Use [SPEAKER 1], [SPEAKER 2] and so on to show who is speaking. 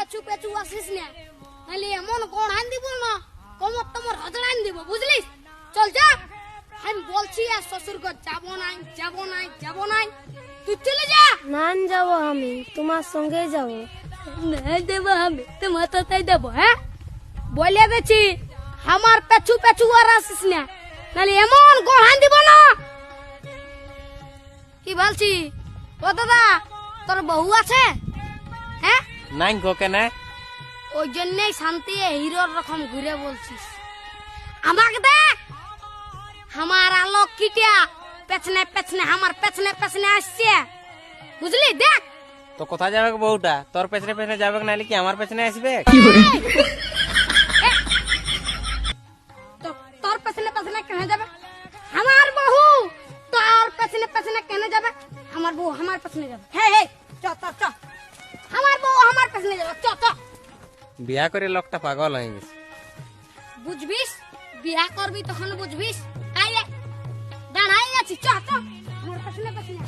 [SPEAKER 1] পেছু পেছু আসিস না, নাহলে এমন গড়ান দিব না কোমর তোমার হজড়ান দিব, বুঝলিস? চল যা, আমি বলছি আর শ্বশুর ঘর যাবো নাই যাবো নাই যাবো নাই, তুই চলে যা।
[SPEAKER 2] না যাবো, আমি তোমার সঙ্গে যাব।
[SPEAKER 1] না দেবো, আমি তোমার তাই দেবো। হ্যাঁ বলে দিচ্ছি, আমার পেছু পেছু আর আসিস না, নাহলে এমন গড়ান দিব না। কি বলছি? ও দাদা, তোর বউ আছে? হ্যাঁ
[SPEAKER 3] নাই গো কেন?
[SPEAKER 1] ওই জন্যই শান্তি হিরোর রকম ঘুরে বলছিস। আমাকে দেখ, আমার আলোক কিটিয়া পেছনে পেছনে আমার পেছনে পেছনে আসছে, বুঝলি? দেখ
[SPEAKER 3] তো কোথায় যাবে গো বউটা? তোর পেছনে পেছনে যাবে নাহলে কি আমার পেছনে আসবে?
[SPEAKER 1] তোর পেছনে পেছনে কেন যাবে? আমার বউ তোর পেছনে পেছনে কেন যাবে? আমার বউ আমার পেছনে যাবে। হ্যাঁ হ্যাঁ, চ চ চ, আমার বউ আমার পেছনে যাবে, চ চ।
[SPEAKER 3] বিয়া করে লোকটা পাগল হয়ে গেছে।
[SPEAKER 1] বুঝবিস, বিয়া করবি তখন বুঝবিস। আয় রে, দাঁড়াই আছি, চ চ, আমার পেছনে পেছনে।